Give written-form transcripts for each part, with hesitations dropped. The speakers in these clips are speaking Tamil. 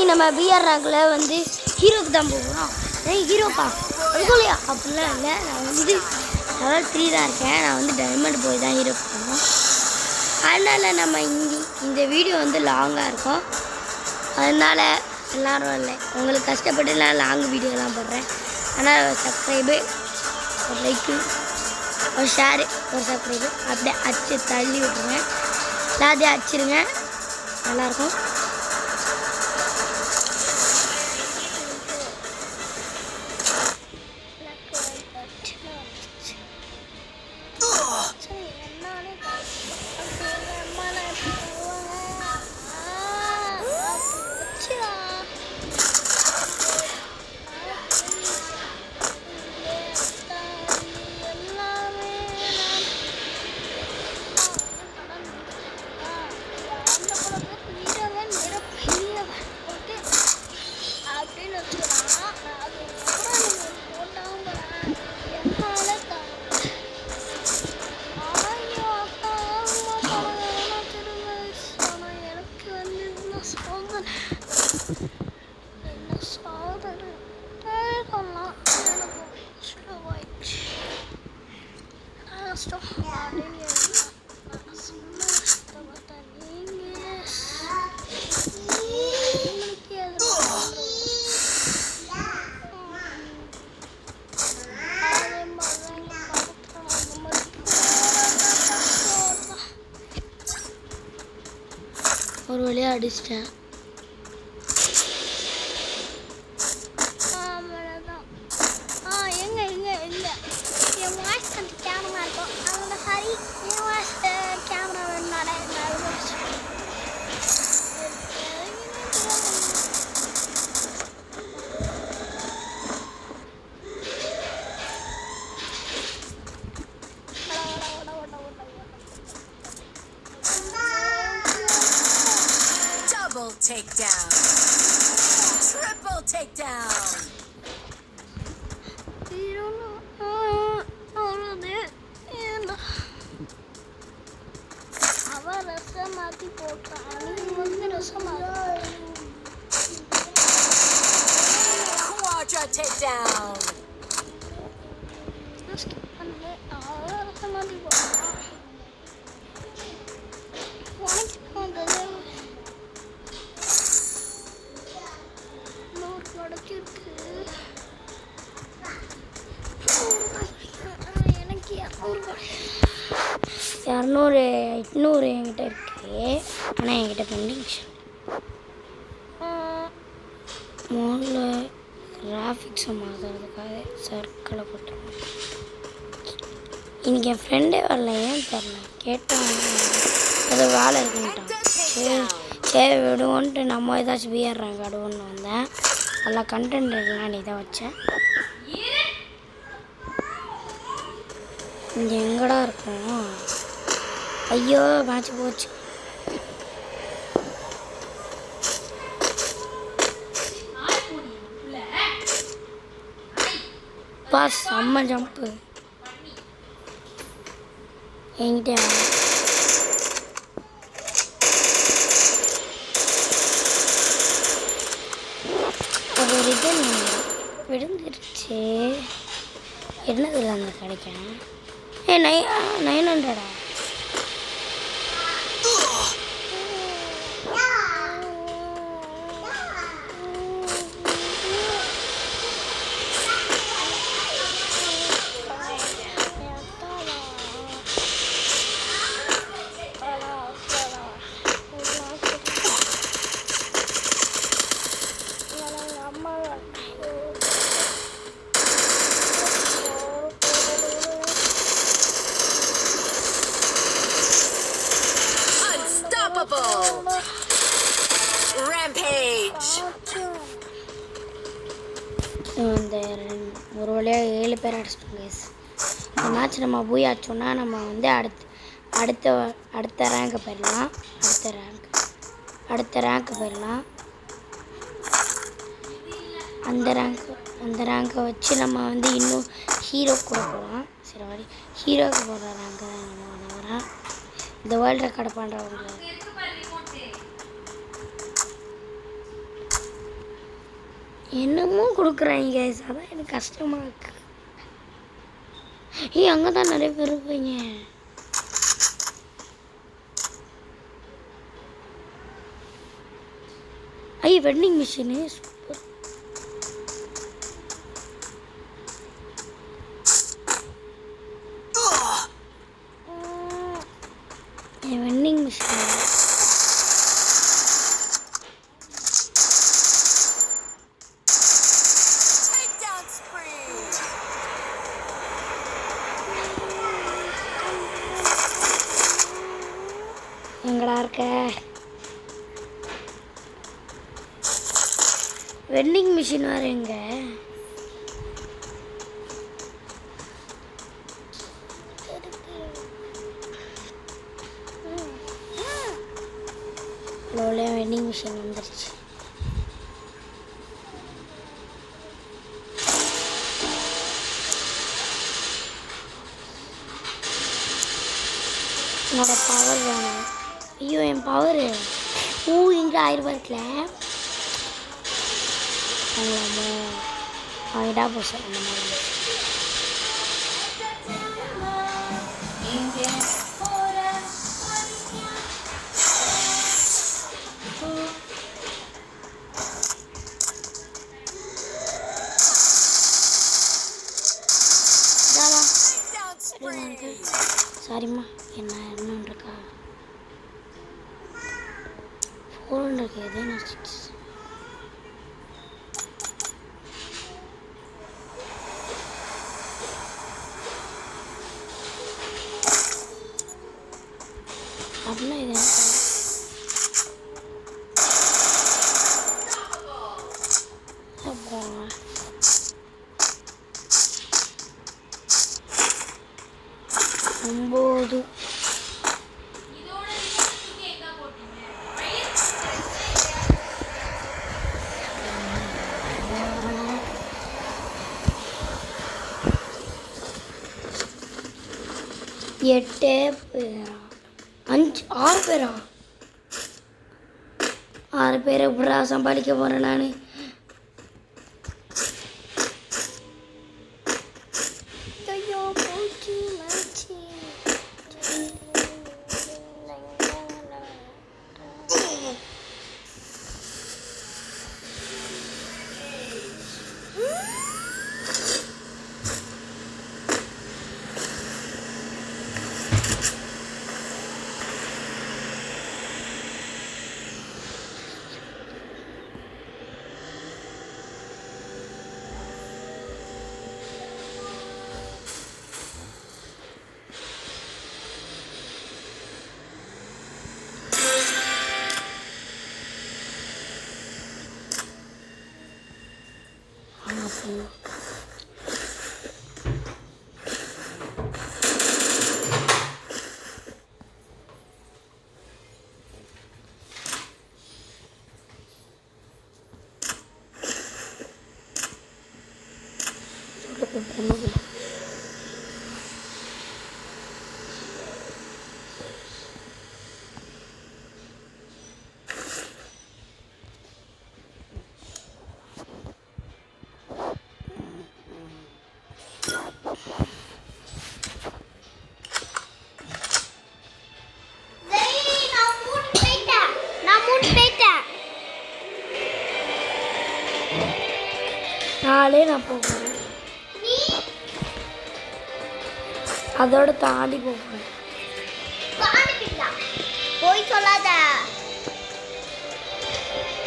நம்ம பிஆர் ரேங்கில் வந்து ஹீரோக்கு தான் போகிறோம். ஹீரோப்பா அதுக்குள்ளையா அப்படிலாம் இல்லை. நான் வந்து லெவல் 3 தான் இருக்கேன். நான் வந்து டைமண்ட் போய் தான் ஹீரோக்கு போகணும். அதனால் நம்ம இந்த வீடியோ வந்து லாங்காக இருக்கும். அதனால் எல்லோரும் இல்லை உங்களுக்கு கஷ்டப்பட்டு நான் லாங் வீடியோலாம் போடுறேன். ஆனால் சப்ஸ்கிரைபு, ஒரு லைக்கு, ஒரு ஷேரு, ஒரு சப்ஸ்கிரைபு அப்படியே அச்சு தள்ளி விட்டுருங்க. எல்லாத்தையும் அடிச்சிருங்க, நல்லாயிருக்கும். ஒரு வழியாக அடிச்சிட்டேன். Takedown. Triple takedown. Quadra takedown. இரநூறு 800 என்கிட்ட இருக்கு. ஆனால் என்கிட்ட பெண்டிங் முதல்ல கிராஃபிக்ஸை மாற்றுறதுக்காக சர்க்கிளை போட்டுருவேன். இன்றைக்கி என் ஃப்ரெண்டே வரல, ஏன் தெரில. கேட்டான் ஏதோ வேலை இருக்குன்ட்டான். சரி விடுவோன்ட்டு நம்ம ஏதாச்சும் பிஆர் ரேங்க் ஆடுவோன்னு வந்தேன். நல்லா கண்டென்ட் இருக்கலாம் நீ தான் வச்சேன். இங்கே எங்கடா இருக்கும்? ஐயோ மேட்ச் போச்சு. பாஸ் செம்ம ஜம்ப்பு என்கிட்ட. அது ரிட்டன் விழுந்துருச்சு. என்னதில்லை அந்த கிடைக்கும். 900 இந்த ஒரு வழியாக 7 பேர் அடிச்சிட்டோம் கைஸ். இந்த மேட்ச் நம்ம போய் அடிச்சோன்னா நம்ம வந்து அடுத்த ரேங்க்கு போயிடலாம். அடுத்த ரேங்க்கு போயிடலாம். அந்த ரேங்கை வச்சு நம்ம வந்து இன்னும் ஹீரோ கூட போகலாம். சரி நினைக்கிற மாதிரி ஹீரோக்கு போடுற ரேங்க் தான் நம்ம வரேன். இந்த வேர்ல்டு ரெக்கார்டு பண்ணுறவங்க என்னமோ கொடுக்குறாங்க, அதான் எனக்கு கஷ்டமாக இருக்கு. அங்கே தான் நிறைய பேர் இருப்பீங்க. Vending machine super. Vending machine எங்கடா இருக்க? வெண்டிங் மிஷின் வேறு எங்க? லோலையாக வெண்டிங் மிஷின் வந்துருச்சு. என்னோட பவர் வேணும். என் பவரு இங்கே 1000 இருக்குல்ல, வாங்கிட்டா போச்சு. அந்த மாதிரி சாரிம்மா. என்ன இருக்கா 400 எதே நான் அப்படின்னா இது ஒம்பது எட்டு பேரா 6 பேரா? 6 பேரை எப்படா சம்பாதிக்க போகிறேன் நான்? நாளே நான் போகிறேன், அதோட தாண்டி போகிறேன். போய் சொல்லாத,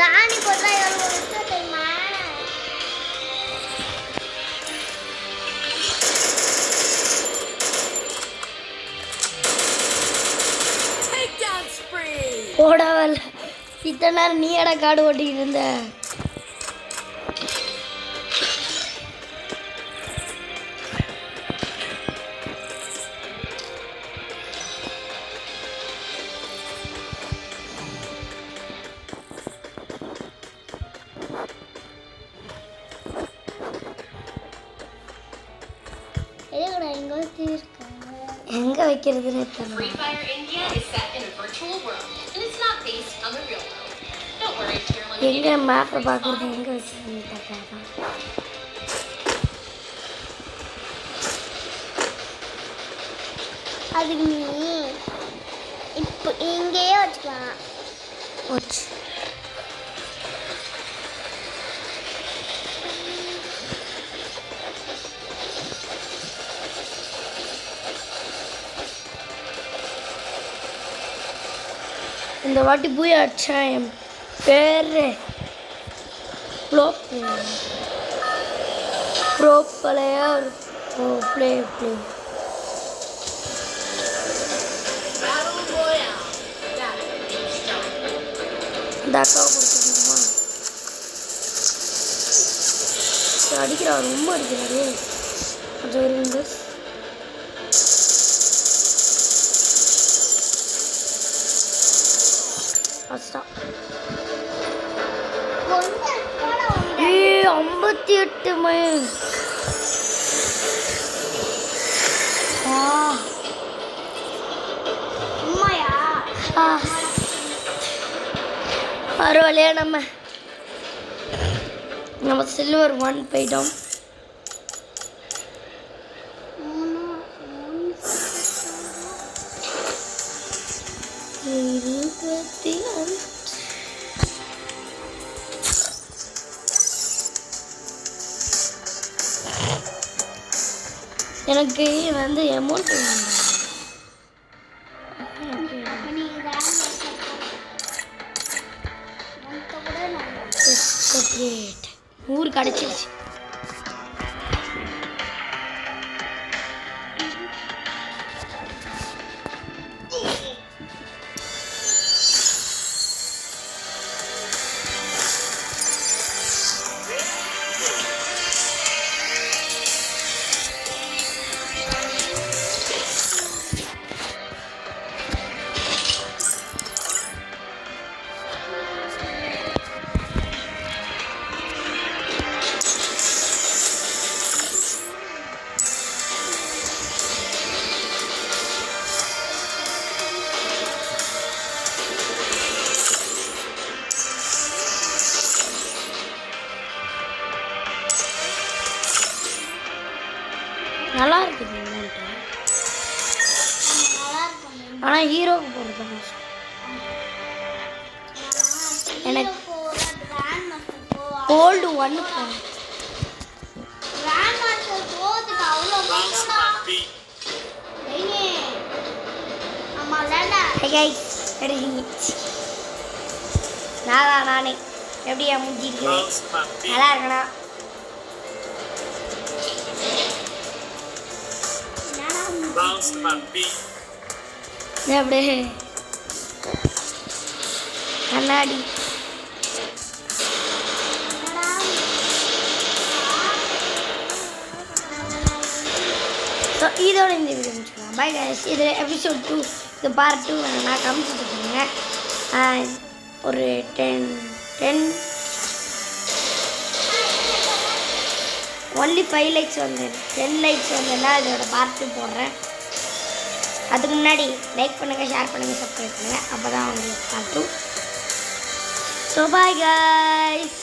தாண்டி போட்டா எவ்வளோ விஷயம் தெரியுமா? போடவல் இத்தனை நேரம் நீ எடா காடு ஓட்டிக்கிட்டு இருந்த. எதுக்குடா இங்கே வந்து எங்கே வைக்கிறதுன்னு தெரியல. Free Fire India is set in a virtual world, and it's not based on the real world. Don't worry, you're limited. எங்கே மேப்பை பார்க்குறது எங்கே வைக்கிறதுன்னு தெரியல. அதுக்கு நீ இப்போ இங்கேயே வச்சுக்கலாம். போச்சு. இந்த வாட்டி போய் அடிச்சா என் பேர் bro player play Battle Royale. இந்த அக்காவை கொடுத்துருக்குமா அடிக்கிறார், ரொம்ப அடிக்கிறாரு. கொஞ்சம் இருங்க. ஃபஸ்ட்டா கொஞ்சம் கூட உண்டு. 58 மைல். உண்மையா? பரவாயில்லையா நம்ம சில்வர் 1 போயிட்டோம். 25. எனக்கு வந்து அமௌண்ட் வேண்டாம். அப்ப நீ வேற மொத்த கூட நான் 100 கிடச்சிருச்சு. நல்லா இருக்குது அமௌண்ட்டு. நல்லா இருக்கும். ஆனால் ஹீரோவுக்கு போகிறது கஷ்டம். எனக்கு கிராண்ட் மாஸ்டர் போவா. கோல்டு 1 போகணும். கிராண்ட் மாஸ்டர் போறதுக்கு அவ்வளோ கஷ்டம்டா. டேய் அம்மா லேண்டா. நானே எப்படியா முடிஞ்சு இருக்குது? நல்லா இருக்கணா? அப்படியே கண்ணாடி. ஸோ இதோட இந்த வீடியோ முடிச்சுக்கலாம். Bye guys. இதில் எபிசோட் 2 இது பார்ட் 2 நான் காமிச்சிட்டு இருக்கேங்க. ஒரு 10 ஒன்லி 5 லைக்ஸ் வந்து 10 லைக்ஸ் வந்தேன்னா இதோட பார்ட் 2 போடுறேன். அதுக்கு முன்னாடி லைக் பண்ணுங்கள், ஷேர் பண்ணுங்கள், சப்ஸ்கிரைப் பண்ணுங்கள். அப்போ தான் உங்களுக்கு பார்ட் 2. So bye guys.